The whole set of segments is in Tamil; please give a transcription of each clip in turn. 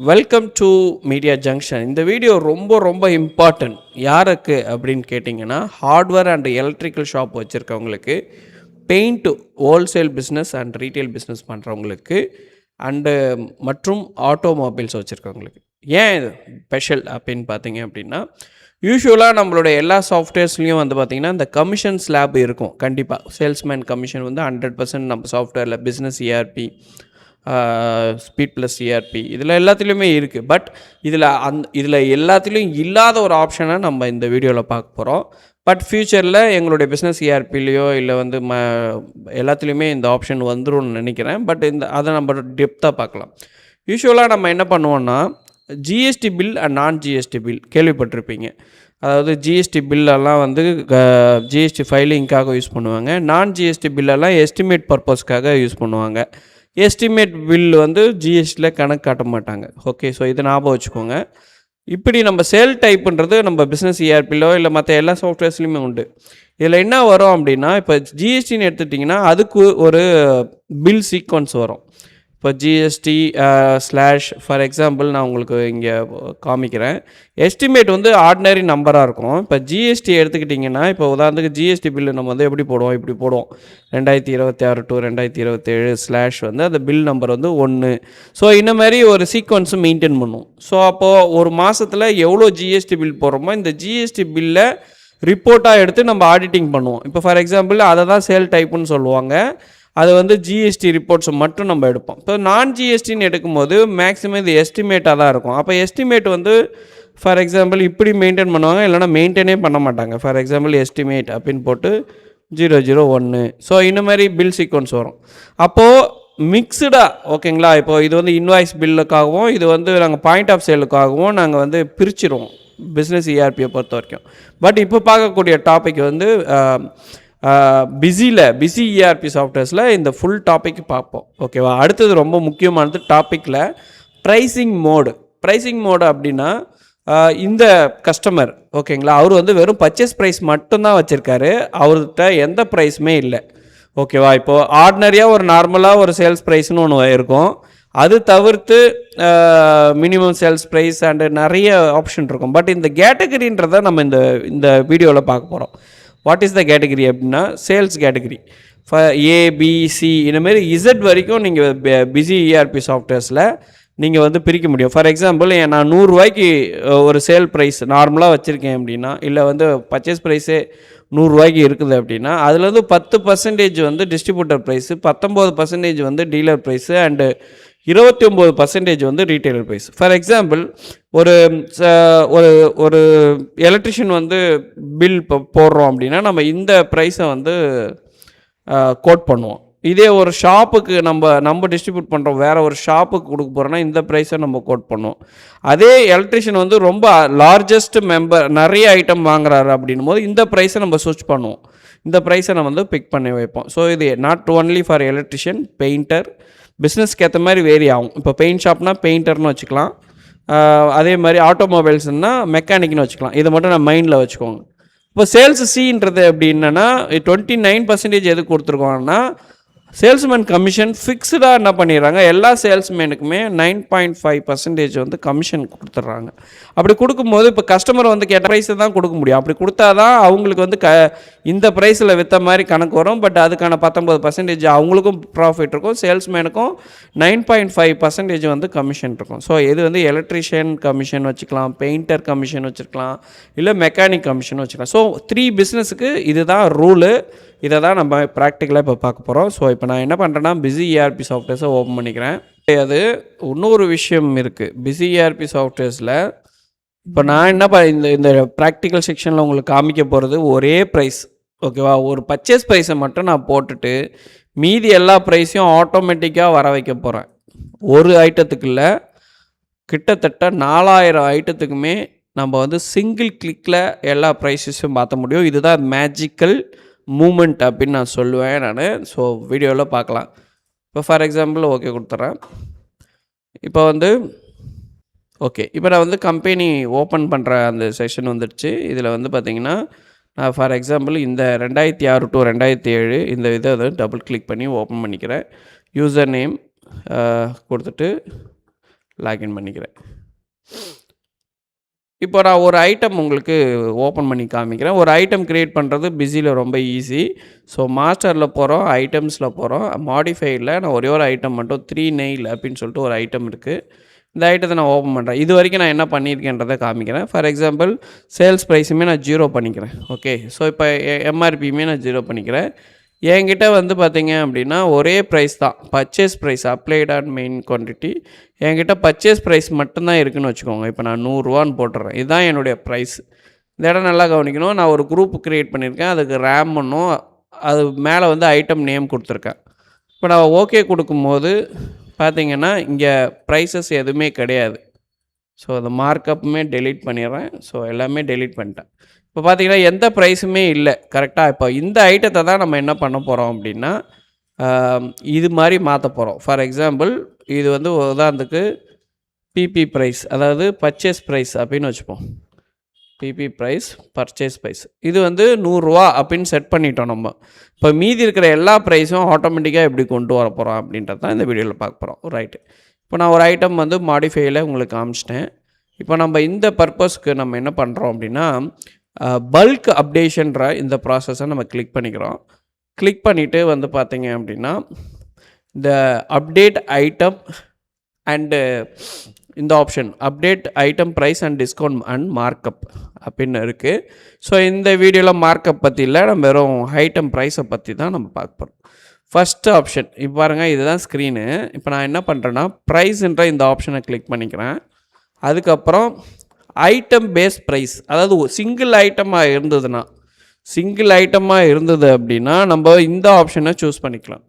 Welcome to media junction. இந்த வீடியோ ரொம்ப இம்பார்ட்டன்ட். யாருக்கு அப்படின்னு கேட்டிங்கன்னா, ஹார்ட்வேர் அண்ட் எலக்ட்ரிக்கல் ஷாப் வச்சுருக்கவங்களுக்கு, paint wholesale business and retail business பண்ணுறவங்களுக்கு, அண்டு மற்றும் ஆட்டோமொபைல்ஸ் வச்சுருக்கவங்களுக்கு. ஏன் இது ஸ்பெஷல் அப்படின்னு பார்த்தீங்க அப்படின்னா, யூஷுவலாக நம்மளோட எல்லா சாஃப்ட்வேர்ஸ்லேயும் வந்து பார்த்திங்கன்னா, இந்த கமிஷன் ஸ்லாப் இருக்கும். கண்டிப்பாக சேல்ஸ்மேன் கமிஷன் வந்து 100% நம்ம சாஃப்ட்வேரில் business ERP, speed plus CRP இதில் எல்லாத்துலேயுமே இருக்குது. பட் இதில் எல்லாத்துலேயும் இல்லாத ஒரு ஆப்ஷனை நம்ம இந்த வீடியோவில் பார்க்க போகிறோம். பட் ஃப்யூச்சரில் எங்களுடைய பிஸ்னஸ் ERPலையோ இல்லை வந்து எல்லாத்துலேயுமே இந்த ஆப்ஷன் வந்துரும்னு நினைக்கிறேன். பட் அதை நம்ம டெப்த்தாக பார்க்கலாம். யூஷுவலாக நம்ம என்ன பண்ணுவோன்னா, ஜிஎஸ்டி பில் அண்ட் நான் ஜிஎஸ்டி பில் கேள்விப்பட்டிருப்பீங்க. அதாவது ஜிஎஸ்டி பில்லெல்லாம் வந்து ஜிஎஸ்டி ஃபைலிங்காக யூஸ் பண்ணுவாங்க. நான் ஜிஎஸ்டி பில்லெல்லாம் எஸ்டிமேட் பர்பஸ்க்காக யூஸ் பண்ணுவாங்க. எஸ்டிமேட் பில் வந்து ஜிஎஸ்டியில் கணக்கு காட்ட மாட்டாங்க. ஓகே, ஸோ இதை ஞாபகம் வச்சுக்கோங்க. இப்படி நம்ம சேல் டைப்புன்றது நம்ம பிஸ்னஸ் ERPலோ இல்லை மற்ற எல்லா சாஃப்ட்வேர்ஸ்லையுமே உண்டு. இதில் என்ன வரும் அப்படின்னா, இப்போ ஜிஎஸ்டின்னு எடுத்துட்டிங்கன்னா அதுக்கு ஒரு பில் சீக்வன்ஸ் வரும். இப்போ ஜிஎஸ்டி ஸ்லாஷ் ஃபார் எக்ஸாம்பிள் நான் உங்களுக்கு இங்கே காமிக்கிறேன். எஸ்டிமேட் வந்து ஆர்டினரி நம்பராக இருக்கும். இப்போ ஜிஎஸ்டி எடுத்துக்கிட்டிங்கன்னா, இப்போ உதாரணத்துக்கு ஜிஎஸ்டி பில்லு நம்ம வந்து எப்படி போடுவோம், இப்படி போடுவோம் 2026 to 2027 ஸ்லாஷ் வந்து அந்த பில் நம்பர் வந்து 1. ஸோ இந்த மாதிரி ஒரு சீக்வன்ஸும் மெயின்டைன் பண்ணுவோம். ஸோ அப்போது ஒரு மாதத்தில் எவ்வளோ ஜிஎஸ்டி பில் போடுறோமோ இந்த ஜிஎஸ்டி பில்லை ரிப்போர்ட்டாக எடுத்து நம்ம ஆடிட்டிங் பண்ணுவோம். இப்போ ஃபார் எக்ஸாம்பிள் அதை தான் சேல் டைப்புன்னு சொல்லுவாங்க. அது வந்து ஜிஎஸ்டி ரிப்போர்ட்ஸ் மட்டும் நம்ம எடுப்போம். இப்போ நான் ஜிஎஸ்டின்னு எடுக்கும்போது மேக்ஸிமம் இது எஸ்டிமேட்டாக தான் இருக்கும். அப்போ எஸ்டிமேட் வந்து ஃபார் எக்ஸாம்பிள் இப்படி மெயின்டைன் பண்ணுவாங்க, இல்லைனா மெயின்டைனே பண்ண மாட்டாங்க. ஃபார் எக்ஸாம்பிள் எஸ்டிமேட் அப்படின்னு போட்டு 001. ஸோ இந்த மாதிரி பில் சீக்வன்ஸ் வரும். அப்போது மிக்ஸ்டாக ஓகேங்களா. இப்போது இது வந்து இன்வாய்ஸ் பில்லுக்காகவும் இது வந்து நாங்கள் பாயிண்ட் ஆஃப் சேலுக்காகவும் நாங்கள் வந்து பிரிச்சிருவோம் பிஸ்னஸ் ERPயை பொறுத்த வரைக்கும். பட் இப்போ பார்க்கக்கூடிய டாபிக் வந்து பிஸி ERP சாஃப்ட்வேர்ஸில் இந்த ஃபுல் டாபிக் பார்ப்போம். ஓகேவா. அடுத்தது ரொம்ப முக்கியமானது டாப்பிக்கில் ப்ரைஸிங் மோடு அப்படின்னா, இந்த கஸ்டமர் ஓகேங்களா, அவர் வந்து வெறும் பர்ச்சேஸ் ப்ரைஸ் மட்டும்தான் வச்சுருக்காரு. அவர்கிட்ட எந்த ப்ரைஸுமே இல்லை. ஓகேவா. இப்போது ஆர்டினரியாக ஒரு நார்மலாக ஒரு சேல்ஸ் ப்ரைஸ்னு ஒன்று இருக்கும். அது தவிர்த்து மினிமம் சேல்ஸ் ப்ரைஸ் அண்டு நிறைய ஆப்ஷன் இருக்கும். பட் இந்த கேட்டகரின்றதை நம்ம இந்த வீடியோவில் பார்க்க போகிறோம். வாட் இஸ் த கேட்டகரி அப்படின்னா, சேல்ஸ் கேட்டகரி ஏபிசி இந்தமாரி இசட் வரைக்கும் நீங்கள் பிஸி ERP சாஃப்ட்வேர்ஸில் நீங்கள் வந்து பிரிக்க முடியும். ஃபார் எக்ஸாம்பிள் நான் 100 ரூபாய்க்கு ஒரு சேல் ப்ரைஸ் நார்மலாக வச்சுருக்கேன் அப்படின்னா, இல்லை வந்து பர்ச்சேஸ் ப்ரைஸே 100 ரூபாய்க்கு இருக்குது அப்படின்னா, அதுலேருந்து 10% வந்து டிஸ்ட்ரிபியூட்டர் ப்ரைஸு, 19% வந்து டீலர் ப்ரைஸு அண்டு 29% வந்து ரீட்டைலர் ப்ரைஸ். ஃபார் எக்ஸாம்பிள் ஒரு ஒரு எலக்ட்ரிஷியன் வந்து பில் இப்போ போடுறோம் அப்படின்னா, நம்ம இந்த ப்ரைஸை வந்து கோட் பண்ணுவோம். இதே ஒரு ஷாப்புக்கு நம்ம டிஸ்ட்ரிபியூட் பண்ணுறோம், வேறு ஒரு ஷாப்புக்கு கொடுக்க போகிறோன்னா இந்த ப்ரைஸை நம்ம கோட் பண்ணுவோம். அதே எலக்ட்ரிஷியன் வந்து ரொம்ப லார்ஜஸ்ட் நிறைய ஐட்டம் வாங்குறாரு அப்படின்னும் போது இந்த ப்ரைஸை நம்ம ஸ்விட்ச் பண்ணுவோம். இந்த ப்ரைஸை நம்ம வந்து பிக் பண்ணி வைப்போம். ஸோ இது not only for electrician, painter, பிஸ்னஸ்க்கு ஏற்ற மாதிரி வேரி ஆகும். இப்போ பெயிண்ட் ஷாப்னால் பெயிண்டர்னு வச்சுக்கலாம். அதே மாதிரி ஆட்டோமொபைல்ஸ்னால் மெக்கானிக்னு வச்சுக்கலாம். இதை மட்டும் நான் மைண்டில் வச்சுக்கோங்க. இப்போ சேல்ஸ் சின்றது எப்படி என்னென்னா, 29% எது கொடுத்துருக்கோன்னா, சேல்ஸ்மேன் கமிஷன் ஃபிக்ஸ்டாக என்ன பண்ணிடுறாங்க, எல்லா சேல்ஸ்மேனுக்குமே 9.5% வந்து கமிஷன் கொடுத்துட்றாங்க. அப்படி கொடுக்கும்போது இப்போ கஸ்டமர் வந்து கேட்ட ப்ரைஸை தான் கொடுக்க முடியும். அப்படி கொடுத்தா தான் அவங்களுக்கு வந்து இந்த ப்ரைஸில் விற்ற மாதிரி கணக்கு வரும். பட் அதுக்கான 19% அவங்களுக்கும் ப்ராஃபிட் இருக்கும், சேல்ஸ்மேனுக்கும் 9.5% வந்து கமிஷன் இருக்கும். ஸோ இது வந்து எலக்ட்ரிஷியன் கமிஷன் வச்சுக்கலாம், பெயிண்டர் கமிஷன் வச்சுருக்கலாம், இல்லை மெக்கானிக் கமிஷன் வச்சுக்கலாம். ஸோ 3 பிஸ்னஸுக்கு இதுதான் ரூலு. இதை தான் நம்ம ப்ராக்டிக்கலாக இப்போ பார்க்க போகிறோம். ஸோ இப்போ நான் என்ன பண்ணுறேன்னா, பிஸி ERP சாஃப்ட்வேர்ஸை ஓப்பன் பண்ணிக்கிறேன். அது இன்னொரு விஷயம் இருக்குது பிஸி ERP சாஃப்ட்வேர்ஸில். இப்போ நான் என்ன இந்த ப்ராக்டிக்கல் செக்ஷனில் உங்களுக்கு காமிக்க போகிறது ஒரே ப்ரைஸ். ஓகேவா. ஒரு பர்ச்சேஸ் ப்ரைஸை மட்டும் நான் போட்டுட்டு மீதி எல்லா ப்ரைஸையும் ஆட்டோமேட்டிக்காக வர வைக்க போகிறேன். ஒரு ஐட்டத்துக்கு இல்லை, கிட்டத்தட்ட 4000 ஐட்டத்துக்குமே நம்ம வந்து சிங்கிள் கிளிக்கில் எல்லா ப்ரைஸஸும் மாற்ற முடியும். இதுதான் மேஜிக்கல் மூமெண்ட் அப்படின்னு நான் சொல்லுவேன் நான். ஸோ வீடியோவில் பார்க்கலாம். இப்போ ஃபார் எக்ஸாம்பிள் ஓகே கொடுத்துட்றேன். இப்போ வந்து ஓகே, இப்போ நான் வந்து கம்பெனி ஓப்பன் பண்ணுற அந்த செஷன் வந்துடுச்சு. இதில் வந்து பார்த்திங்கன்னா, நான் ஃபார் எக்ஸாம்பிள் இந்த 2006 to 2007 இந்த இதை வந்து டபுள் கிளிக் பண்ணி ஓப்பன் பண்ணிக்கிறேன். யூசர் நேம் கொடுத்துட்டு லாகின் பண்ணிக்கிறேன். இப்போ நான் ஒரு ஐட்டம் உங்களுக்கு ஓப்பன் பண்ணி காமிக்கிறேன். ஒரு ஐட்டம் கிரியேட் பண்ணுறது பிஸியில் ரொம்ப ஈஸி. ஸோ மாஸ்டரில் போகிறோம், ஐட்டம்ஸில் போகிறோம், மாடிஃபைடில் நான் ஒரே ஒரு ஐட்டம் மட்டும் 3 நெயில் அப்படின்னு சொல்லிட்டு ஒரு ஐட்டம் இருக்குது. இந்த ஐட்டத்தை நான் ஓப்பன் பண்ணுறேன். இது வரைக்கும் நான் என்ன பண்ணியிருக்கேன்றதை காமிக்கிறேன். ஃபார் எக்ஸாம்பிள் சேல்ஸ் ப்ரைஸுமே நான் 0 பண்ணிக்கிறேன். ஓகே, ஸோ இப்போ எம்ஆர்பியுமே நான் 0 பண்ணிக்கிறேன். என்கிட்ட வந்து பார்த்தீங்க அப்படின்னா ஒரே ப்ரைஸ் தான், purchase price applied on main quantity. என்கிட்ட பர்ச்சேஸ் ப்ரைஸ் மட்டும்தான் இருக்குதுன்னு வச்சுக்கோங்க. இப்போ நான் 100 போட்டுறேன். இதுதான் என்னுடைய ப்ரைஸ். இந்த இடம் நல்லா கவனிக்கணும். நான் ஒரு குரூப் க்ரியேட் பண்ணியிருக்கேன். அதுக்கு ரேம் பண்ணும், அது மேலே வந்து ஐட்டம் நேம் கொடுத்துருக்கேன். இப்போ நான் ஓகே கொடுக்கும்போது பார்த்தீங்கன்னா இங்கே ப்ரைஸஸ் எதுவுமே கிடையாது. ஸோ அந்த மார்க்கப்புமே டெலீட் பண்ணிடுறேன். ஸோ எல்லாமே டெலீட் பண்ணிட்டேன். இப்போ பார்த்தீங்கன்னா எந்த ப்ரைஸுமே இல்லை. கரெக்டாக இப்போ இந்த ஐட்டத்தை தான் நம்ம என்ன பண்ண போகிறோம் அப்படின்னா இது மாதிரி மாற்ற போகிறோம். ஃபார் எக்ஸாம்பிள் இது வந்து உதாரணத்துக்கு பிபி ப்ரைஸ், அதாவது பர்ச்சேஸ் ப்ரைஸ் அப்படின்னு வச்சுப்போம். பிபி ப்ரைஸ், பர்ச்சேஸ் ப்ரைஸ், இது வந்து 100 அப்படின்னு செட் பண்ணிட்டோம் நம்ம. இப்போ மீதி இருக்கிற எல்லா ப்ரைஸும் ஆட்டோமேட்டிக்காக எப்படி கொண்டு வர போகிறோம் அப்படின்றது தான் இந்த வீடியோவில் பார்க்க போகிறோம். ரைட்டு, இப்போ நான் ஒரு ஐட்டம் வந்து மாடிஃபையில் உங்களுக்கு காமிச்சிட்டேன். இப்போ நம்ம இந்த பர்பஸ்க்கு நம்ம என்ன பண்ணுறோம் அப்படின்னா பல்க் அப்டேஷன்ற இந்த ப்ராசஸை நம்ம கிளிக் பண்ணிக்கிறோம். கிளிக் பண்ணிவிட்டு வந்து பார்த்தீங்க அப்படின்னா இந்த அப்டேட் ஐட்டம் அண்டு இந்த option update item price and discount and markup அப்படின்னு இருக்குது. ஸோ இந்த வீடியோவில் மார்க்கப் பற்றி இல்லை, நம்ம வெறும் ஐட்டம் ப்ரைஸை பற்றி தான் நம்ம பார்க்க போகிறோம். ஃபஸ்ட்டு ஆப்ஷன் இப்போ பாருங்கள், இதுதான் ஸ்க்ரீனு. இப்போ நான் என்ன பண்ணுறேன்னா ப்ரைஸுன்ற இந்த ஆப்ஷனை கிளிக் பண்ணிக்கிறேன். அதுக்கப்புறம் ஐட்டம் பேஸ் ப்ரைஸ், அதாவது சிங்கிள் ஐட்டமாக இருந்தது அப்படின்னா நம்ம இந்த ஆப்ஷனை சூஸ் பண்ணிக்கலாம்.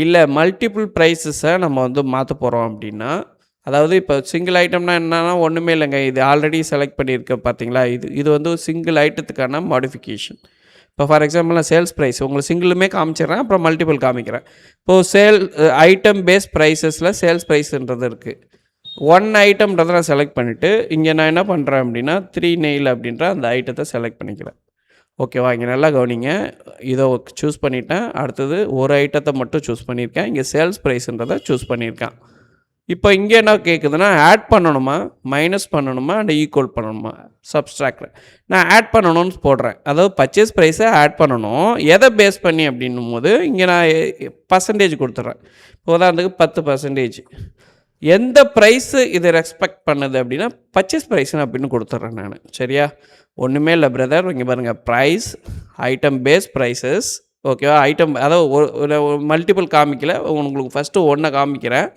இல்லை மல்டிபிள் ப்ரைஸஸை நம்ம வந்து மாற்ற போகிறோம் அப்படின்னா, அதாவது இப்போ சிங்கிள் ஐட்டம்னா என்னன்னா ஒன்றுமே இல்லைங்க, இது ஆல்ரெடி செலக்ட் பண்ணியிருக்க பார்த்தீங்களா, இது வந்து சிங்கிள் ஐட்டத்துக்கான மாடிஃபிகேஷன். இப்போ ஃபார் எக்ஸாம்பிள் நான் சேல்ஸ் ப்ரைஸ் உங்களுக்கு சிங்கிளுமே காமிச்சிடுறேன், அப்புறம் மல்டிபிள் காமிக்கிறேன். இப்போது ஐட்டம் பேஸ் ப்ரைஸஸில் சேல்ஸ் ப்ரைஸுன்றது இருக்குது. ஒன் ஐட்டம்ன்றதை நான் செலக்ட் பண்ணிவிட்டு இங்கே நான் என்ன பண்ணுறேன் அப்படின்னா 3 நெயில் அப்படின்ற அந்த ஐட்டத்தை செலக்ட் பண்ணிக்கிறேன். ஓகேவா, இங்கே நல்லா கவனிங்க. இதை சூஸ் பண்ணிட்டேன். அடுத்தது ஒரு ஐட்டத்தை மட்டும் சூஸ் பண்ணியிருக்கேன். இங்கே சேல்ஸ் ப்ரைஸுன்றதை சூஸ் பண்ணியிருக்கேன். இப்போ இங்கே என்ன கேட்குதுன்னா ஆட் பண்ணணுமா, மைனஸ் பண்ணணுமா, அண்ட் ஈக்குவல் பண்ணணுமா, சப்ஸ்ட்ராக்டில் நான் ஆட் பண்ணணும்னு போடுறேன். அதாவது பர்ச்சேஸ் ப்ரைஸை ஆட் பண்ணணும். எதை பேஸ் பண்ணி அப்படின்னும் போது இங்கே நான் பர்சன்டேஜ் கொடுத்துட்றேன். உதாரணத்துக்கு 10%. எந்த ப்ரைஸு இதை ரெஸ்பெக்ட் பண்ணுது அப்படின்னா பர்ச்சேஸ் ப்ரைஸ்னு அப்படின்னு கொடுத்துட்றேன் நான். சரியா, ஒன்றுமே இல்லை பிரதர். இங்கே பாருங்கள், ப்ரைஸ் ஐட்டம் பேஸ் ப்ரைஸஸ். ஓகேவா, ஐட்டம் அதாவது ஒரு மல்டிபிள் காமிக்கல, உங்களுக்கு ஃபஸ்ட்டு ஒன்றை காமிக்கிறேன்.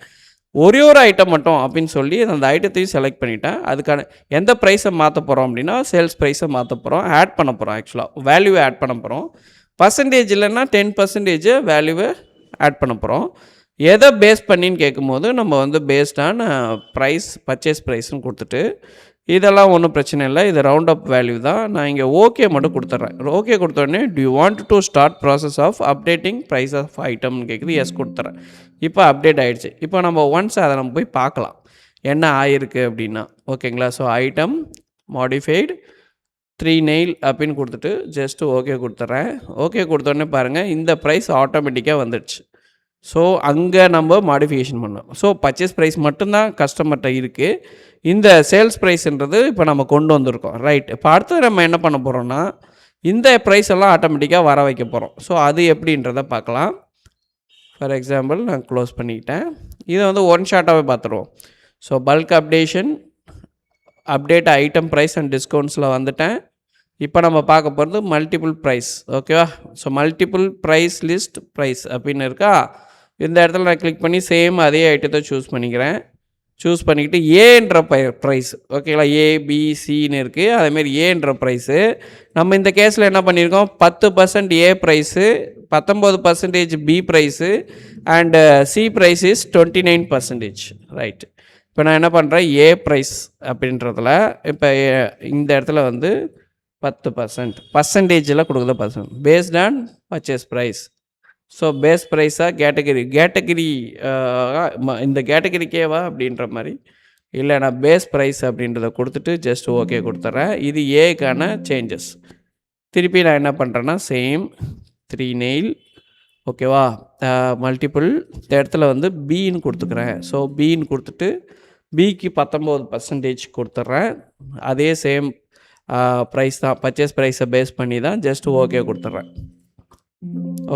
ஒரே ஒரு ஐட்டம் மட்டும் அப்படின்னு சொல்லி அந்த ஐட்டத்தையும் செலக்ட் பண்ணிவிட்டேன். அதுக்கான எந்த ப்ரைஸை மாற்ற போகிறோம் அப்படின்னா சேல்ஸ் ப்ரைஸை மாற்ற போகிறோம், ஆட் பண்ண போகிறோம். ஆக்சுவலாக வேல்யூவை ஆட் பண்ண போகிறோம். பர்சன்டேஜ் இல்லைன்னா 10% வேல்யூவை ஆட் பண்ண போகிறோம். எதை பேஸ் பண்ணின்னு கேட்கும்போது நம்ம வந்து பேஸ்டான ப்ரைஸ் பர்ச்சேஸ் ப்ரைஸ்னு கொடுத்துட்டு இதெல்லாம் ஒன்றும் பிரச்சனை இல்லை, இது ரவுண்ட் அப் வேல்யூ தான். நான் இங்கே ஓகே மட்டும் கொடுத்துட்றேன். ஓகே கொடுத்தோடனே do you want to start process of updating price of ஐட்டம்னு கேட்குது. எஸ் கொடுத்துட்றேன். இப்போ அப்டேட் ஆகிடுச்சு. இப்போ நம்ம ஒன்ஸ் அதை நம்ம போய் பார்க்கலாம் என்ன ஆகிருக்கு அப்படின்னா. ஓகேங்களா, ஸோ ஐட்டம் மாடிஃபைடு 3 நெயில் அப்படின்னு கொடுத்துட்டு ஜஸ்ட்டு ஓகே கொடுத்துட்றேன். ஓகே கொடுத்தோடனே பாருங்கள் இந்த ப்ரைஸ் ஆட்டோமேட்டிக்காக வந்துடுச்சு. ஸோ அங்கே நம்ம மாடிஃபிகேஷன் பண்ணோம். ஸோ பர்ச்சேஸ் ப்ரைஸ் மட்டும்தான் கஸ்டமர்கிட்ட இருக்குது. இந்த சேல்ஸ் ப்ரைஸ்ன்றது இப்போ நம்ம கொண்டு வந்திருக்கோம். ரைட், இப்போ அடுத்தது நம்ம என்ன பண்ண போகிறோம்னா இந்த ப்ரைஸ் எல்லாம் ஆட்டோமேட்டிக்காக வர வைக்க போகிறோம். ஸோ அது எப்படின்றத பார்க்கலாம். ஃபார் எக்ஸாம்பிள் நான் க்ளோஸ் பண்ணிக்கிட்டேன். இதை வந்து ஒன் ஷார்ட்டாகவே பார்த்துருவோம். So bulk updation update item price and டிஸ்கவுண்ட்ஸில் வந்துட்டேன். இப்போ நம்ம பார்க்க போகிறது மல்டிபிள் ப்ரைஸ். ஓகேவா, so multiple price list price அப்படின்னு இருக்கா. இந்த இடத்துல நான் கிளிக் பண்ணி சேம் அதே ஐட்டத்தை சூஸ் பண்ணிக்கிறேன். சூஸ் பண்ணிக்கிட்டு ஏன்ற ப்ரைஸ். ஓகேங்களா, ஏபிசின்னு இருக்குது. அதேமாரி ஏன்ற ப்ரைஸு நம்ம இந்த கேஸில் என்ன பண்ணியிருக்கோம், 10% A price, 19% B price and C price is 29%. Right, இப்போ நான் என்ன பண்ணுறேன் ஏ ப்ரைஸ் அப்படின்றதுல இப்போ இந்த இடத்துல வந்து 10% பர்சன்டேஜில் கொடுக்குறது 10% based on purchase price. So base ப்ரைஸாக கேட்டகரி இந்த கேட்டகரிக்கேவா அப்படின்ற மாதிரி இல்லை, நான் பேஸ் ப்ரைஸ் அப்படின்றத கொடுத்துட்டு ஜஸ்ட் ஓகே கொடுத்துட்றேன். இது ஏக்கான சேஞ்சஸ். திருப்பி நான் என்ன பண்ணுறேன்னா சேம் 3 நெயில். ஓகேவா, மல்டிபிள் இந்த இடத்துல வந்து பின்னு கொடுத்துக்கிறேன். ஸோ பின்னு கொடுத்துட்டு பிக்கு 19% கொடுத்துட்றேன். அதே சேம் ப்ரைஸ் தான், பர்ச்சேஸ் ப்ரைஸை பேஸ் பண்ணி தான் ஜஸ்ட் ஓகே கொடுத்துட்றேன்.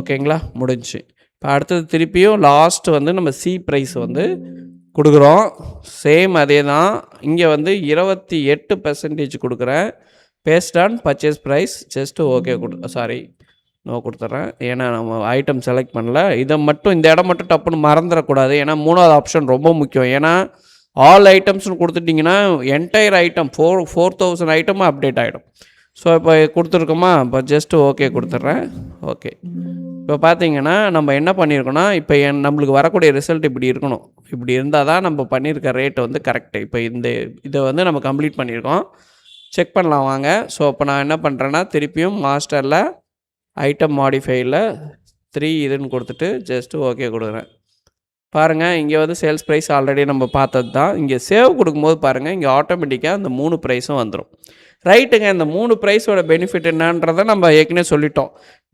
ஓகேங்களா, முடிஞ்சு. இப்போ அடுத்தது திருப்பியும் லாஸ்ட் வந்து நம்ம சி ப்ரைஸ் வந்து கொடுக்குறோம். சேம் அதே தான். இங்கே வந்து 28% கொடுக்குறேன். Based on purchase price just okay no கொடுத்துட்றேன். ஏன்னா நம்ம ஐட்டம் செலக்ட் பண்ணல. இதை மட்டும் இந்த இடம் மட்டும் டப்புன்னு மறந்துடக்கூடாது. ஏன்னா 3வது ஆப்ஷன் ரொம்ப முக்கியம். ஏன்னா ஆல் ஐட்டம்ஸ்னு கொடுத்துட்டிங்கன்னா என்டையர் ஐட்டம் 4000 ஐட்டமும் அப்டேட் ஆகிடும். ஸோ இப்போ கொடுத்துருக்கோமா, இப்போ ஜஸ்ட்டு ஓகே கொடுத்துட்றேன். ஓகே, இப்போ பார்த்தீங்கன்னா நம்ம என்ன பண்ணியிருக்கோன்னா, இப்போ நம்மளுக்கு வரக்கூடிய ரிசல்ட் இப்படி இருக்கணும். இப்படி இருந்தால் தான் நம்ம பண்ணியிருக்க ரேட் வந்து கரெக்டு. இப்போ இதை வந்து நம்ம கம்ப்ளீட் பண்ணியிருக்கோம். செக் பண்ணலாம் வாங்க. ஸோ இப்போ நான் என்ன பண்ணுறேன்னா, திருப்பியும் மாஸ்டரில் ஐட்டம் மாடிஃபையில் 3 இதுன்னு கொடுத்துட்டு ஜஸ்ட்டு ஓகே கொடுக்குறேன். பாருங்கள், இங்கே வந்து சேல்ஸ் ப்ரைஸ் ஆல்ரெடி நம்ம பார்த்தது தான். இங்கே சேவ் கொடுக்கும்போது பாருங்கள், இங்கே ஆட்டோமேட்டிக்காக அந்த 3 ப்ரைஸும் வந்துடும். ரைட்டுங்க, இந்த 3 ப்ரைஸோட பெனிஃபிட் என்னன்றதை நம்ம ஏற்கனவே சொல்லிட்டோம்.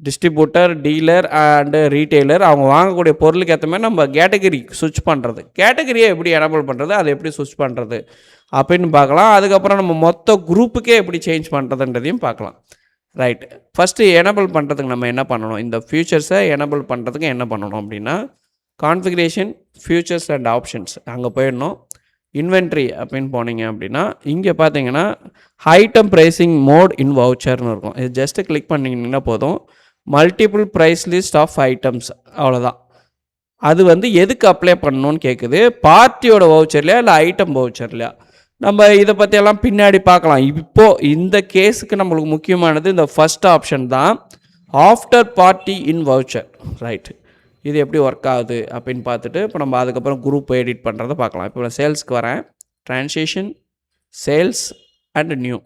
டிஸ்ட்ரிபியூட்டர், டீலர் அண்டு ரீட்டெய்லர் அவங்க வாங்கக்கூடிய பொருளுக்கு ஏற்ற மாதிரி நம்ம கேட்டகரி ஸ்விட்ச் பண்ணுறது, கேட்டகரியை எப்படி எனபிள் பண்ணுறது, அதை எப்படி ஸ்விட்ச் பண்ணுறது அப்படின்னு பார்க்கலாம். அதுக்கப்புறம் நம்ம மொத்த குரூப்புக்கே எப்படி சேஞ்ச் பண்ணுறதுன்றதையும் பார்க்கலாம். ரைட், ஃபஸ்ட்டு எனபிள் பண்ணுறதுக்கு நம்ம என்ன பண்ணணும், இந்த ஃபியூச்சர்ஸை எனபிள் பண்ணுறதுக்கு என்ன பண்ணணும் அப்படின்னா, கான்ஃபிகரேஷன், ஃபியூச்சர்ஸ் அண்ட் ஆப்ஷன்ஸ் அங்கே போயிடணும். இன்வென்ட்ரி அப்படின்னு போனீங்க அப்படின்னா இங்கே பார்த்தீங்கன்னா ஐட்டம் ப்ரைஸிங் மோட் இன் வவுச்சர்னு இருக்கும். இது ஜஸ்ட்டு கிளிக் பண்ணிங்கன்னா போதும். Multiple price list of items, அவ்வளோதான். அது வந்து எதுக்கு அப்ளை பண்ணணும்னு கேட்குது, பார்ட்டியோட வவுச்சர்லையா இல்லை ஐட்டம் வவுச்சர்லையா? நம்ம இதை பற்றியெல்லாம் பின்னாடி பார்க்கலாம். இப்போது இந்த கேஸுக்கு நம்மளுக்கு முக்கியமானது இந்த ஃபஸ்ட் ஆப்ஷன் தான், ஆஃப்டர் பார்ட்டி இன் வவுச்சர். ரைட்டு, இது எப்படி ஒர்க் ஆகுது அப்படின்னு பார்த்துட்டு இப்போ நம்ம அதுக்கப்புறம் குரூப் எடிட் பண்ணுறதை பார்க்கலாம். இப்போ நான் சேல்ஸ்க்கு வரேன், ட்ரான்சேஷன், சேல்ஸ் அண்ட் நியூ.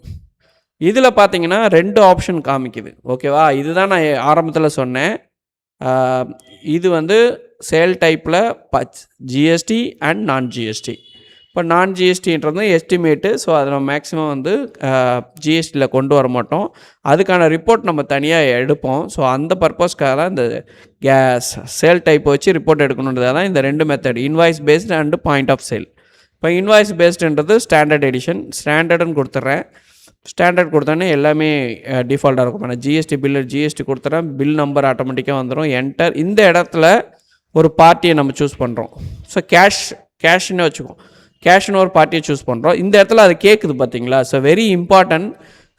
இதில் பார்த்தீங்கன்னா 2 ஆப்ஷன் காமிக்குது. ஓகேவா, இதுதான் நான் ஆரம்பத்தில் சொன்னேன். இது வந்து சேல் டைப்பில் ஜிஎஸ்டி அண்ட் நான் ஜிஎஸ்டி. இப்போ நான் ஜிஎஸ்டின்றது எஸ்டிமேட்டு. ஸோ அதை நம்ம மேக்ஸிமம் வந்து ஜிஎஸ்டியில் கொண்டு வர மாட்டோம். அதுக்கான ரிப்போர்ட் நம்ம தனியாக எடுப்போம். ஸோ அந்த பர்பஸ்க்காக தான் இந்த சேல் டைப் வச்சு ரிப்போர்ட் எடுக்கணுன்றதாக தான் இந்த 2 method, invoice based and point of sale. இப்போ இன்வாய்ஸ் பேஸ்டுன்றது ஸ்டாண்டர்ட் எடிஷன், ஸ்டாண்டர்டுன்னு கொடுத்துட்றேன். ஸ்டாண்டர்ட் கொடுத்தோன்னே எல்லாமே டிஃபால்ட்டாக இருக்கும். நான் ஜிஎஸ்டி ஜிஎஸ்டி கொடுத்துட்றேன், பில் நம்பர் ஆட்டோமேட்டிக்காக வந்துடும். என்டர், இந்த இடத்துல ஒரு பார்ட்டியை நம்ம சூஸ் பண்ணுறோம். ஸோ கேஷ்ன்னு வச்சுக்கோம், கேஷ்னு ஒரு பார்ட்டியை சூஸ் பண்ணுறோம். இந்த இடத்துல அது கேட்குது பார்த்தீங்களா. So very important,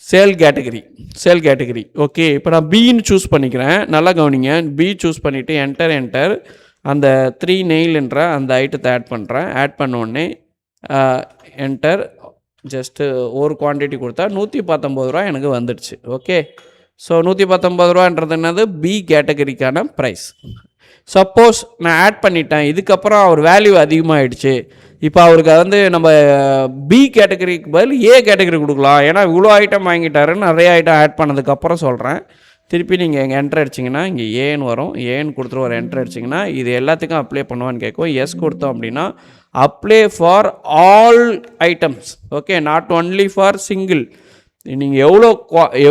sale category. Okay, இப்போ நான் பின்னு சூஸ் பண்ணிக்கிறேன். நல்லா கவனிங்க, பி சூஸ் பண்ணிவிட்டு என்டர் அந்த 3 நெயில்ன்ற அந்த ஐட்டத்தை ஆட் பண்ண உடனே என்டர், ஜஸ்ட்டு ஒரு குவான்டிட்டி கொடுத்தா 119 ரூபா எனக்கு வந்துடுச்சு. ஓகே, ஸோ 119 ரூபான்றது என்னது, பி கேட்டகரிக்கான ப்ரைஸ். சப்போஸ் நான் ஆட் பண்ணிட்டேன், இதுக்கப்புறம் அவர் வேல்யூ அதிகமாகிடுச்சு, இப்போ அவருக்கு வந்து நம்ம பி கேட்டகரிக்கு பதில் ஏ கேட்டகரி கொடுக்கலாம். ஏன்னா இவ்வளோ ஐட்டம் வாங்கிட்டாருன்னு நிறைய ஐட்டம் ஆட் பண்ணதுக்கப்புறம் சொல்கிறேன். திருப்பி நீங்கள் இங்கே என்ட்ரு அடிச்சிங்கன்னா இங்கே ஏன்னு வரும். ஏன்னு கொடுத்துட்டு ஒரு என்ட்ரு அடிச்சிங்கன்னா இது எல்லாத்துக்கும் அப்ளை பண்ணுவான்னு கேட்கும். எஸ் கொடுத்தோம் அப்படின்னா apply for all items. Okay, not only for single. நீங்கள்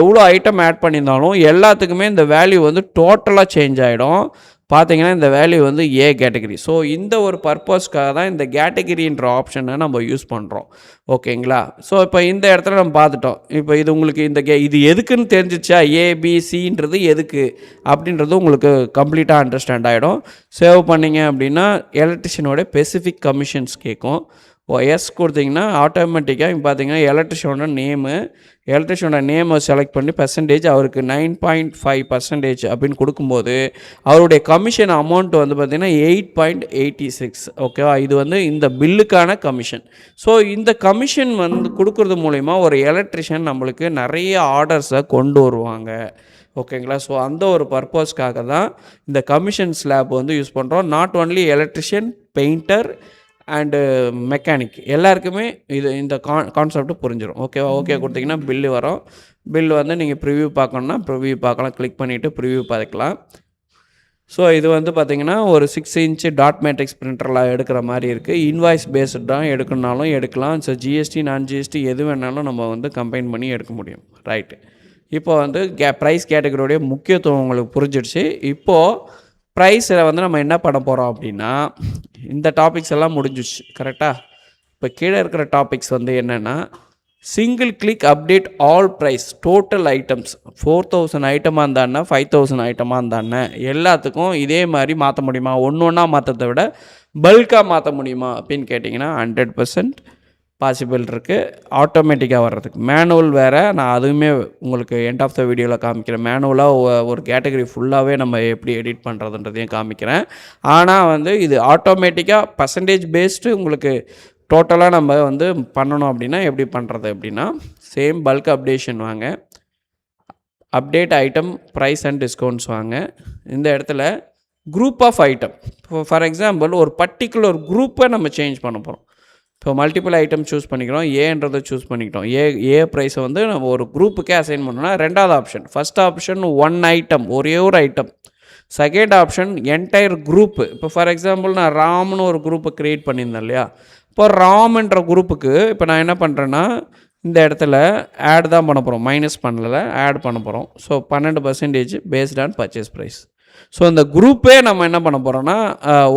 எவ்வளோ ஐட்டம் ஆட் பண்ணியிருந்தாலும் எல்லாத்துக்குமே இந்த வேல்யூ வந்து டோட்டலாக சேஞ்ச் ஆகிடும். பார்த்தீங்கன்னா இந்த வேல்யூ வந்து ஏ கேட்டகரி. ஸோ இந்த ஒரு பர்பஸ்க்காக தான் இந்த கேட்டகரின்ற ஆப்ஷனை நம்ம யூஸ் பண்ணுறோம். ஓகேங்களா, ஸோ இப்போ இந்த இடத்துல நம்ம பார்த்துட்டோம். இப்போ இது உங்களுக்கு இது எதுக்குன்னு தெரிஞ்சிச்சா, ஏபிசின்றது எதுக்கு அப்படின்றது உங்களுக்கு கம்ப்ளீட்டாக அண்டர்ஸ்டாண்ட் ஆகிடும். சேவ் பண்ணிங்க அப்படின்னா எலக்ட்ரிஷியனோட ஸ்பெசிஃபிக் கமிஷன்ஸ் கேட்கும். எஸ் கொடுத்தீங்கன்னா ஆட்டோமேட்டிக்காக இங்கே பார்த்தீங்கன்னா எலக்ட்ரிஷியனோட நேமை செலக்ட் பண்ணி பர்சன்டேஜ் அவருக்கு 9.5% அப்படின்னு கொடுக்கும்போது அவருடைய கமிஷன் அமௌண்ட் வந்து பார்த்திங்கன்னா 8.86. ஓகேவா, இது வந்து இந்த பில்லுக்கான கமிஷன். ஸோ இந்த கமிஷன் வந்து கொடுக்குறது மூலிமா ஒரு எலக்ட்ரிஷியன் நம்மளுக்கு நிறைய ஆர்டர்ஸை கொண்டு வருவாங்க. ஓகேங்களா, ஸோ அந்த ஒரு பர்பஸ்க்காக தான் இந்த கமிஷன் ஸ்லாப் வந்து யூஸ் பண்ணுறோம். Not only electrician, painter and mechanic எல்லாருக்குமே இந்த கான்செப்ட் புரிஞ்சிடும். ஓகேவா, ஓகே கொடுத்தீங்கன்னா பில்லு வரும். பில்லு வந்து நீங்கள் ப்ரிவ்யூ பார்க்கணுன்னா ப்ரிவ்யூ பார்க்கலாம், கிளிக் பண்ணிவிட்டு ப்ரிவ்யூ பார்க்கலாம். ஸோ இது வந்து பார்த்திங்கன்னா ஒரு 6 இன்ச்சு டாட் மேட்ரிக்ஸ் பிரிண்டரில் எடுக்கிற மாதிரி இருக்குது. இன்வாய்ஸ் பேஸ்டு தான் எடுக்கணுனாலும் எடுக்கலாம். ஸோ ஜிஎஸ்டி, நான் ஜிஎஸ்டி எது வேணாலும் நம்ம வந்து கம்பைன் பண்ணி எடுக்க முடியும். ரைட்டு, இப்போ வந்து ப்ரைஸ் கேட்டகரியோடைய முக்கியத்துவம் உங்களுக்கு புரிஞ்சிடுச்சு. இப்போது ப்ரைஸில் வந்து நம்ம என்ன பண்ண போகிறோம் அப்படின்னா இந்த டாபிக்ஸ் எல்லாம் முடிஞ்சிச்சு. கரெக்டாக, இப்போ கீழே இருக்கிற டாபிக்ஸ் வந்து என்னென்னா single click update all price total items 4000 ஐட்டமாக இருந்தானே 5000 ஐட்டமாக இருந்தானே எல்லாத்துக்கும் இதே மாதிரி மாற்ற முடியுமா, ஒன்று ஒன்றா மாற்றத்தை விட பல்காக மாற்ற முடியுமா அப்படின்னு கேட்டிங்கன்னா 100% பாசிபிள் இருக்குது. ஆட்டோமேட்டிக்காக வர்றதுக்கு மேனுவல் வேறு, நான் அதுவுமே உங்களுக்கு எண்ட் ஆஃப் த வீடியோவில் காமிக்கிறேன். மேனுவலாக ஒரு கேட்டகரி ஃபுல்லாகவே நம்ம எப்படி எடிட் பண்ணுறதுன்றதையும் காமிக்கிறேன். ஆனால் வந்து இது ஆட்டோமேட்டிக்காக பர்சன்டேஜ் பேஸ்டு உங்களுக்கு டோட்டலாக நம்ம வந்து பண்ணணும் அப்படின்னா எப்படி பண்ணுறது அப்படின்னா சேம் பல்க் அப்டேஷன் வாங்க, update item price and discounts வாங்க. இந்த இடத்துல குரூப் ஆஃப் ஐட்டம், இப்போ ஃபார் எக்ஸாம்பிள் ஒரு பர்டிகுலர் குரூப்பை நம்ம சேஞ்ச் பண்ண போகிறோம். இப்போ மல்டிபிள் ஐட்டம் சூஸ் பண்ணிக்கிறோம், ஏன்றதை சூஸ் பண்ணிக்கிட்டோம். ஏ ப்ரைஸை வந்து நம்ம ஒரு குரூப்புக்கே அசைன் பண்ணோம்னா ரெண்டாவது option. First option one item, ஒரே ஒரு item. Second option entire group. இப்போ ஃபார் எக்ஸாம்பிள் நான் ராம்னு ஒரு குரூப்பை க்ரியேட் பண்ணியிருந்தேன் இல்லையா, இப்போ ராம்ன்ற குரூப்புக்கு இப்போ நான் என்ன பண்ணுறேன்னா இந்த இடத்துல ஆட் தான் பண்ண போகிறோம், மைனஸ் பண்ணல, ஆட் பண்ண போகிறோம். So 12% based on purchase price. So இந்த குரூப்பே நம்ம என்ன பண்ண போகிறோன்னா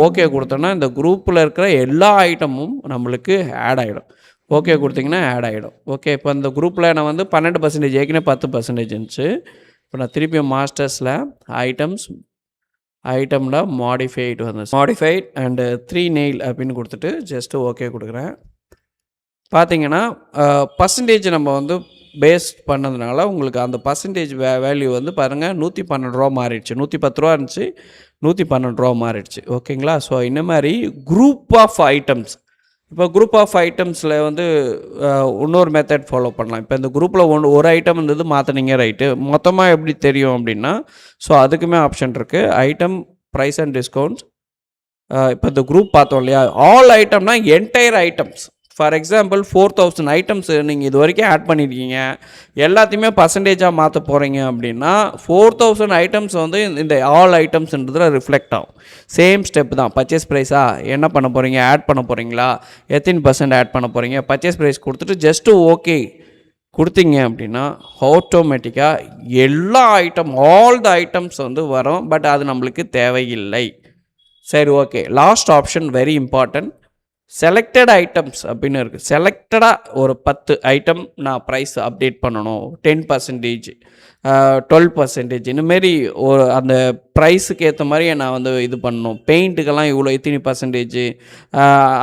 ஓகே கொடுத்தோன்னா இந்த குரூப்பில் இருக்கிற எல்லா ஐட்டமும் நம்மளுக்கு ஆட் ஆகிடும். ஓகே கொடுத்திங்கன்னா ஆட் ஆகிடும். ஓகே, இப்போ இந்த குரூப்பில் நான் வந்து 12%, ஏற்கனவே 10% இருந்துச்சு. இப்போ நான் திருப்பியும் மாஸ்டர்ஸில் ஐட்டமில் மாடிஃபைடு வந்து மாடிஃபைட் அண்டு 3 நெயில் அப்படின்னு கொடுத்துட்டு ஜஸ்ட்டு ஓகே கொடுக்குறேன். பார்த்தீங்கன்னா பர்சன்டேஜ் நம்ம வந்து பேஸ் பண்ணதுனால உங்களுக்கு அந்த பர்சன்டேஜ் வேல்யூ வந்து பாருங்கள் 112 ரூபா மாறிடுச்சு. 110 ரூபா இருந்துச்சு, 112 ரூபா மாறிடுச்சு. ஓகேங்களா. ஸோ இந்த மாதிரி குரூப் ஆஃப் ஐட்டம்ஸ், இப்போ குரூப் ஆஃப் ஐட்டம்ஸில் வந்து இன்னொரு மெத்தட் ஃபாலோ பண்ணலாம். இப்போ இந்த குரூப்பில் ஒரு ஐட்டம் இருந்தது மாற்றினீங்க ரைட்டு, மொத்தமாக எப்படி தெரியும் அப்படின்னா ஸோ அதுக்குமே ஆப்ஷன் இருக்குது. Item price and discounts. இப்போ இந்த குரூப் பார்த்தோம் இல்லையா, ஆல் ஐட்டம்னா entire items. For example 4000 items நீங்கள் இது வரைக்கும் ஆட் பண்ணியிருக்கீங்க, எல்லாத்தையுமே பர்சன்டேஜாக மாற்ற போகிறீங்க அப்படின்னா 4000 ஐட்டம்ஸ் வந்து இந்த ஆல் ஐட்டம்ஸ்ன்றதில் ரிஃப்ளெக்ட் ஆகும். சேம் ஸ்டெப் தான். பர்ச்சேஸ் ப்ரைஸாக என்ன பண்ண போகிறீங்க, ஆட் பண்ண போகிறீங்களா, எத்தனை % ஆட் பண்ண போகிறீங்க, பர்ச்சேஸ் ப்ரைஸ் கொடுத்துட்டு ஜஸ்ட்டு ஓகே கொடுத்தீங்க அப்படின்னா ஆட்டோமேட்டிக்காக எல்லா ஐட்டம் ஆல் த ஐட்டம்ஸ் வந்து வரும். பட் அது நம்மளுக்கு தேவையில்லை. சரி, okay. Last option very important. Selected items அப்படின்னு இருக்குது. செலக்டடாக ஒரு 10 ஐட்டம் நான் ப்ரைஸ் அப்டேட் பண்ணணும், 10%, 12%, இந்தமாரி ஒரு அந்த ப்ரைஸுக்கு ஏற்ற மாதிரி நான் வந்து இது பண்ணணும். பெயிண்ட்டுக்கெல்லாம் இவ்வளோ இத்தனை %,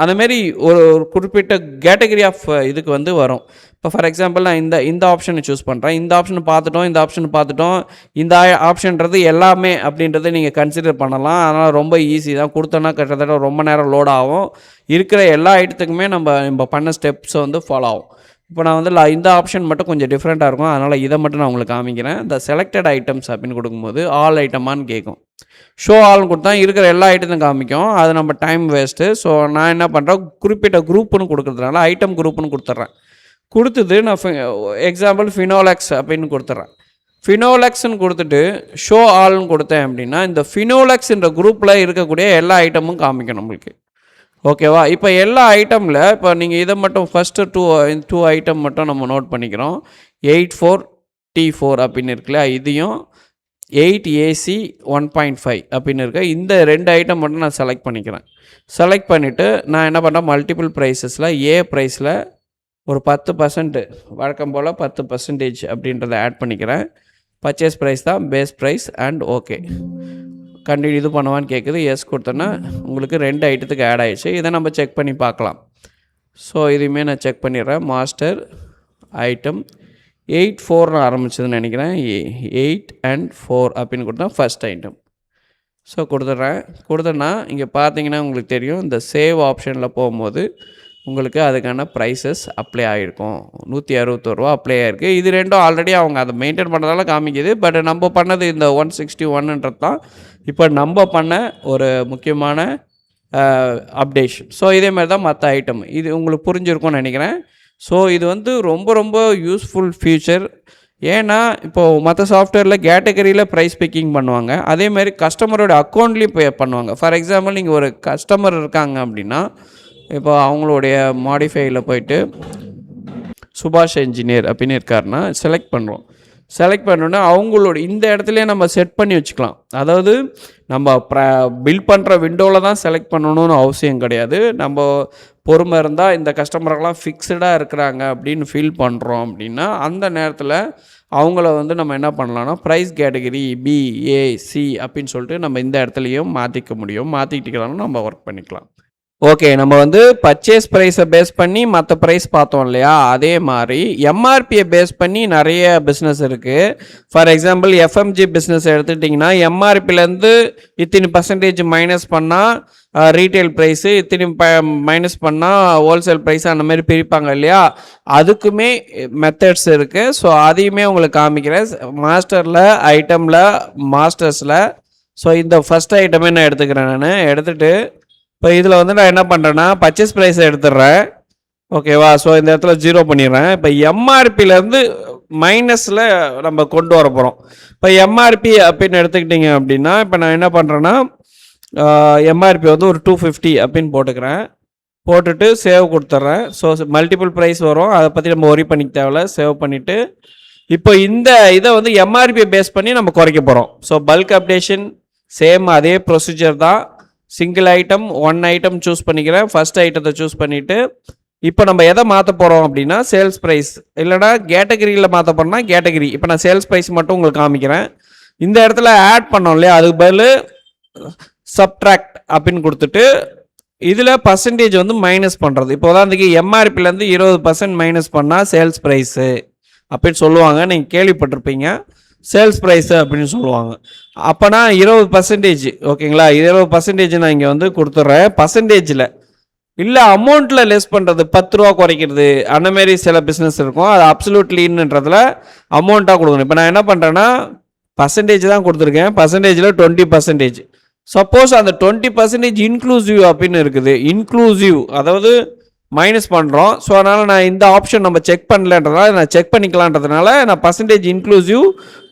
அந்தமாரி ஒரு குறிப்பிட்ட கேட்டகரி ஆஃப் இதுக்கு வந்து வரும். இப்போ ஃபார் எக்ஸாம்பிள் நான் இந்த ஆப்ஷனை சூஸ் பண்ணுறேன். இந்த ஆப்ஷனை பார்த்துட்டோம், இந்த ஆப்ஷனை பார்த்துட்டோம், இந்த ஆப்ஷன்றது எல்லாமே அப்படின்றத நீங்கள் கன்சிடர் பண்ணலாம். அதனால் ரொம்ப ஈஸி தான். கொடுத்தோன்னா கிட்டத்தட்ட ரொம்ப நேரம் லோட் ஆகும். இருக்கிற எல்லா ஐட்டத்துக்குமே நம்ம பண்ண ஸ்டெப்ஸை வந்து ஃபாலோ ஆகும். இப்போ நான் வந்து இந்த ஆப்ஷன் மட்டும் கொஞ்சம் டிஃப்ரெண்ட்டாக இருக்கும், அதனால் இதை மட்டும் நான் உங்களுக்கு காமிக்கிறேன். இந்த செலக்டட் ஐட்டம்ஸ் அப்படின்னு கொடுக்கும்போது ஆல் ஐட்டமானு கேட்கும். ஷோ ஆல்னு கொடுத்தா இருக்கிற எல்லா ஐட்டத்தையும் காமிக்கும். அது நம்ம டைம் வேஸ்ட்டு. ஸோ நான் என்ன பண்ணுறேன், குறிப்பிட்ட குரூப்புன்னு கொடுக்குறதுனால ஐட்டம் குரூப்புன்னு கொடுத்துட்றேன். கொடுத்தது நான் எக்ஸாம்பிள் ஃபினோலெக்ஸ் அப்படின்னு கொடுத்துட்றேன். ஃபினோலெக்ஸ்ன்னு கொடுத்துட்டு ஷோ ஆல்னு கொடுத்தேன் அப்படின்னா இந்த ஃபினோலெக்ஸ்ன்ற குரூப்பில் இருக்கக்கூடிய எல்லா ஐட்டமும் காமிக்கும் நம்மளுக்கு. ஓகேவா. இப்போ எல்லா ஐட்டமில் இப்போ நீங்கள் இதை மட்டும் ஃபஸ்ட்டு டூ ஐட்டம் மட்டும் நம்ம நோட் பண்ணிக்கிறோம். 84T4 அப்படின்னு இருக்குல்ல, இதையும் 8AC 1.5 அப்படின்னு இருக்க இந்த 2 ஐட்டம் மட்டும் நான் செலக்ட் பண்ணிக்கிறேன். செலக்ட் பண்ணிவிட்டு நான் என்ன பண்ணுறேன், மல்டிபிள் ப்ரைஸஸில் ஏ ப்ரைஸில் ஒரு 10%, வழக்கம் போல் 10% அப்படின்றத ஆட் பண்ணிக்கிறேன். பர்ச்சேஸ் ப்ரைஸ் தான் base price and okay. Continue இது பண்ணுவான்னு கேட்குது. எஸ் கொடுத்தோன்னா உங்களுக்கு 2 ஐட்டத்துக்கு ஆட் ஆகிடுச்சு. இதை நம்ம செக் பண்ணி பார்க்கலாம். ஸோ இதையுமே நான் செக் பண்ணிடுறேன். மாஸ்டர் ஐட்டம் 84 ஆரம்பிச்சதுன்னு நினைக்கிறேன். 8 and 4 அப்படின்னு கொடுத்தா ஃபஸ்ட் ஐட்டம். ஸோ கொடுத்தேன்னா இங்கே பார்த்தீங்கன்னா உங்களுக்கு தெரியும், இந்த சேவ் ஆப்ஷனில் போகும்போது உங்களுக்கு அதுக்கான ப்ரைஸஸ் அப்ளை ஆகிருக்கும். 161 ரூபா அப்ளை ஆகிருக்கு. இது ரெண்டும் ஆல்ரெடி அவங்க அதை மெயின்டைன் பண்ணுறதால காமிக்குது. பட் நம்ம பண்ணது இந்த 161ன்றது தான் இப்போ நம்ம பண்ண ஒரு முக்கியமான அப்டேஷன். ஸோ இதேமாதிரி தான் மற்ற ஐட்டம். இது உங்களுக்கு புரிஞ்சிருக்கும்னு நினைக்கிறேன். ஸோ இது வந்து ரொம்ப ரொம்ப யூஸ்ஃபுல் ஃபியூச்சர். ஏன்னா இப்போது மற்ற சாஃப்ட்வேரில் கேட்டகரியில் ப்ரைஸ் பிக்கிங் பண்ணுவாங்க, அதேமாதிரி கஸ்டமரோட அக்கௌண்ட்லேயும் பே பண்ணுவாங்க. ஃபார் எக்ஸாம்பிள் நீங்கள் ஒரு கஸ்டமர் இருக்காங்க அப்படின்னா இப்போ அவங்களுடைய மாடிஃபையில் போயிட்டு சுபாஷ் என்ஜினியர் அப்படின்னு இருக்காருன்னா செலக்ட் பண்ணுறோம். செலக்ட் பண்ணோன்னா அவங்களோட இந்த இடத்துலையே நம்ம செட் பண்ணி வச்சுக்கலாம். அதாவது நம்ம பில்ட் பண்ணுற விண்டோவில் தான் செலக்ட் பண்ணணும்னு அவசியம் கிடையாது. நம்ம பொறுமை இருந்தால் இந்த கஸ்டமர்கள்லாம் ஃபிக்ஸ்டாக இருக்கிறாங்க அப்படின்னு ஃபீல் பண்ணுறோம் அப்படின்னா அந்த நேரத்தில் அவங்கள வந்து நம்ம என்ன பண்ணலாம்னா ப்ரைஸ் கேட்டகரி பி, ஏ, சி அப்படின்னு சொல்லிட்டு நம்ம இந்த இடத்துலையும் மாற்றிக்க முடியும். மாற்றிக்கிட்டோம்னா நம்ம ஒர்க் பண்ணிக்கலாம். ஓகே, நம்ம வந்து பர்ச்சேஸ் ப்ரைஸை பேஸ் பண்ணி மற்ற ப்ரைஸ் பார்த்தோம் இல்லையா, அதே மாதிரி எம்ஆர்பியை பேஸ் பண்ணி நிறைய பிஸ்னஸ் இருக்குது. ஃபார் எக்ஸாம்பிள் எஃப்எம்ஜி பிஸ்னஸ் எடுத்துக்கிட்டிங்கன்னா எம்ஆர்பிலேருந்து இத்தனை பர்சன்டேஜ் மைனஸ் பண்ணால் ரீட்டைல் ப்ரைஸு, இத்தனை மைனஸ் பண்ணால் ஹோல்சேல் ப்ரைஸு, அந்த மாதிரி பிரிப்பாங்க இல்லையா, அதுக்குமே மெத்தட்ஸ் இருக்குது. ஸோ அதையுமே உங்களுக்கு காமிக்கிறேன் மாஸ்டரில், ஐட்டமில், மாஸ்டர்ஸில். ஸோ இந்த ஃபஸ்ட் ஐட்டமே நான் எடுத்துக்கிறேன். நான் எடுத்துகிட்டு இப்போ இதில் வந்து நான் என்ன பண்ணுறேன்னா பர்ச்சேஸ் ப்ரைஸை எடுத்துடுறேன். ஓகேவா? ஸோ இந்த இடத்துல 0 பண்ணிடுறேன். இப்போ எம்ஆர்பிலேருந்து மைனஸில் நம்ம கொண்டு வர போகிறோம். இப்போ எம்ஆர்பி அப்படின்னு எடுத்துக்கிட்டிங்க அப்படின்னா இப்போ நான் என்ன பண்ணுறேன்னா எம்ஆர்பி வந்து ஒரு 250 அப்படின்னு போட்டுக்கிறேன். போட்டுட்டு சேவ் கொடுத்துட்றேன். ஸோ மல்டிபிள் ப்ரைஸ் வரும், அதை பற்றி நம்ம ஒரி பண்ணிக்க தேவையில்ல. சேவ் பண்ணிவிட்டு இப்போ இந்த இதை வந்து எம்ஆர்பியை பேஸ் பண்ணி நம்ம குறைக்க போகிறோம். ஸோ பல்க் அப்டேஷன் சேம் அதே ப்ரொசீஜர் தான். சிங்கிள் ஐட்டம் 1 ஐட்டம் சூஸ் பண்ணிக்கிறேன். ஃபஸ்ட் ஐட்டத்தை சூஸ் பண்ணிவிட்டு இப்போ நம்ம எதை மாற்ற போகிறோம் அப்படின்னா சேல்ஸ் ப்ரைஸ், இல்லைனா கேட்டகரியில் மாற்ற போகிறோம்னா கேட்டகரி. இப்போ நான் சேல்ஸ் ப்ரைஸ் மட்டும் உங்களுக்கு காமிக்கிறேன். இந்த இடத்துல ஆட் பண்ணோம் இல்லையா, அதுக்கு பதில் சப்ட்ராக்ட் அப்படின்னு கொடுத்துட்டு இதில் பர்சன்டேஜ் வந்து மைனஸ் பண்ணுறது. இப்போ உதாரணத்துக்கு எம்ஆர்பிலேருந்து 20% மைனஸ் பண்ணால் சேல்ஸ் ப்ரைஸு அப்படின்னு சொல்லுவாங்க. நீங்கள் கேள்விப்பட்டிருப்பீங்க. சேல்ஸ் ப்ரைஸு அப்படின்னு சொல்லுவாங்க. அப்போனா 20%, ஓகேங்களா? 20% நான் இங்கே வந்து கொடுத்துட்றேன். பர்சன்டேஜில் இல்லை, அமௌண்ட்டில் லெஸ் பண்ணுறது, 10 ரூபா குறைக்கிறது, அந்தமாரி சில பிஸ்னஸ் இருக்கும். அது அப்சல்யூட்லின்றதில் அமௌண்ட்டாக கொடுக்கணும். இப்போ நான் என்ன பண்ணுறேன்னா பர்சன்டேஜ் தான் கொடுத்துருக்கேன். பர்சன்டேஜில் 20%. சப்போஸ் அந்த 20% இன்க்ளூசிவ் அப்படின்னு இருக்குது. இன்க்ளூசிவ் அதாவது மைனஸ் பண்ணுறோம். ஸோ அதனால் நான் இந்த ஆப்ஷன் நம்ம செக் பண்ணலன்றதுனால நான் செக் பண்ணிக்கலான்றதுனால நான் பர்சன்டேஜ் இன்க்ளூசிவ்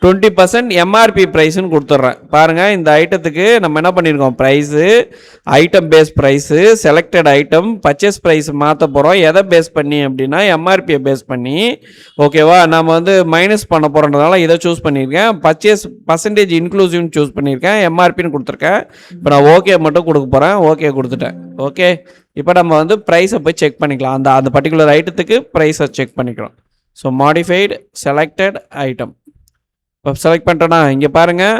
20% எம்ஆர்பி ப்ரைஸுன்னு கொடுத்துட்றேன். பாருங்கள், இந்த ஐட்டத்துக்கு நம்ம என்ன பண்ணியிருக்கோம், price, item base price, selected item, purchase price மாற்ற போகிறோம். எதை பேஸ் பண்ணி அப்படின்னா எம்ஆர்பியை பேஸ் பண்ணி. ஓகேவா? நம்ம வந்து மைனஸ் பண்ண போகிறோன்றதுனால இதை சூஸ் பண்ணியிருக்கேன். பர்சன்டேஜ் இன்க்ளூசிவ்னு சூஸ் பண்ணியிருக்கேன். எம்ஆர்பின்னு கொடுத்துருக்கேன். இப்போ நான் ஓகே மட்டும் கொடுக்க போகிறேன். ஓகே கொடுத்துட்டேன். ஓகே, இப்போ நம்ம வந்து ப்ரைஸை போய் செக் பண்ணிக்கலாம். அந்த பர்டிகுலர் ஐட்டத்துக்கு ப்ரைஸை செக் பண்ணிக்கிறோம். ஸோ மாடிஃபைடு செலக்டட் ஐட்டம் இப்போ செலக்ட் பண்ணிட்டோன்னா இங்கே பாருங்கள்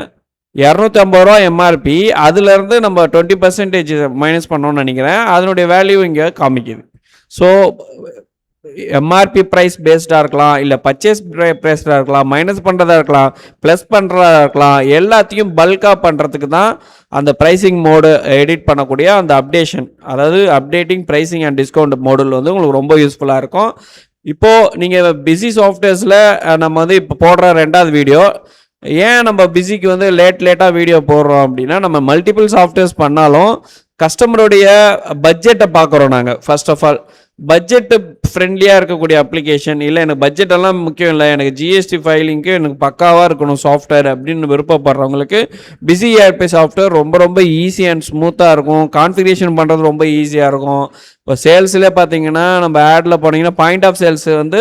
250 ரூபா எம்ஆர்பி. அதுலேருந்து நம்ம 20% மைனஸ் பண்ணோன்னு நினைக்கிறேன். அதனுடைய வேல்யூ இங்கே காமிக்குது. ஸோ எம்ஆர்பி ப்ரைஸ் பேஸ்டாக இருக்கலாம், இல்லை பர்ச்சேஸ் பேஸ்டாக இருக்கலாம், மைனஸ் பண்ணுறதா இருக்கலாம், ப்ளஸ் பண்ணுறதா இருக்கலாம். எல்லாத்தையும் பல்காக பண்ணுறதுக்கு தான் அந்த ப்ரைஸிங் மோடு எடிட் பண்ணக்கூடிய அந்த அப்டேஷன், அதாவது அப்டேட்டிங் ப்ரைஸிங் அண்ட் டிஸ்கவுண்ட் மோடில் வந்து உங்களுக்கு ரொம்ப யூஸ்ஃபுல்லாக இருக்கும். இப்போது நீங்கள் பிஸி சாஃப்ட்வேர்ஸில் நம்ம வந்து இப்போ போடுற 2வது வீடியோ. ஏன் நம்ம பிஸிக்கு வந்து லேட்டாக வீடியோ போடுறோம் அப்படின்னா நம்ம மல்டிபிள் சாஃப்ட்வேர்ஸ் பண்ணாலும் கஸ்டமருடைய பட்ஜெட்டை பார்க்குறோம். நாங்கள் ஃபர்ஸ்ட் ஆஃப் ஆல் பட்ஜெட்டு ஃப்ரெண்ட்லியாக இருக்கக்கூடிய அப்ளிகேஷன், இல்லை எனக்கு பட்ஜெட்டெல்லாம் முக்கியம் இல்லை, எனக்கு ஜிஎஸ்டி ஃபைலிங்க்கு எனக்கு பக்காவாக இருக்கணும் சாஃப்ட்வேர் அப்படின்னு விருப்பப்படுறவங்களுக்கு பிஸி ஏர்பே சாஃப்ட்வேர் ரொம்ப ரொம்ப ஈஸி அண்ட் ஸ்மூத்தாக இருக்கும். கான்ஃபிகரேஷன் பண்ணுறது ரொம்ப ஈஸியாக இருக்கும். இப்போ சேல்ஸ்லேயே பார்த்தீங்கன்னா நம்ம ஆடில் போனீங்கன்னா பாயிண்ட் ஆஃப் சேல்ஸ் வந்து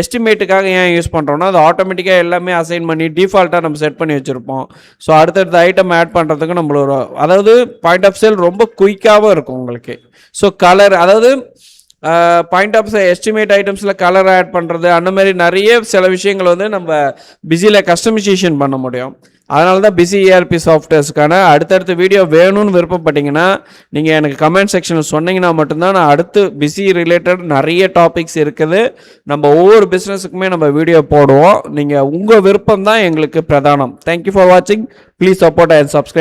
எஸ்டிமேட்டுக்காக ஏன் யூஸ் பண்ணுறோன்னா அது ஆட்டோமேட்டிக்காக எல்லாமே அசைன் பண்ணி டிஃபால்ட்டாக நம்ம செட் பண்ணி வச்சுருப்போம். ஸோ அடுத்தடுத்த ஐட்டம் ஆட் பண்ணுறதுக்கு நம்மளோட அதாவது பாயிண்ட் ஆஃப் சேல் ரொம்ப குயிக்காகவும் இருக்கும் உங்களுக்கு. ஸோ கலர், அதாவது பாயிண்ட் ஆஃப் எஸ்டிமேட் ஐட்டம்ஸில் கலர் ஆட் பண்ணுறது, அந்த மாதிரி நிறைய சில விஷயங்கள் வந்து நம்ம பிஸியில் கஸ்டமைசேஷன் பண்ண முடியும். அதனால தான் பிஸி ஏஆர்பி சாஃப்ட்வேர்ஸ்க்கான அடுத்தடுத்த வீடியோ வேணும்னு விருப்பப்பட்டீங்கன்னா நீங்கள் எனக்கு கமெண்ட் செக்ஷனில் சொன்னீங்கன்னா மட்டும்தான் நான் அடுத்து பிஸி ரிலேட்டட் நிறைய டாபிக்ஸ் இருக்குது. நம்ம ஒவ்வொரு பிஸ்னஸுக்குமே நம்ம வீடியோ போடுவோம். நீங்கள் உங்கள் விருப்பம் தான் எங்களுக்கு பிரதானம். தேங்க்யூ ஃபார் வாட்சிங். Please support and subscribe.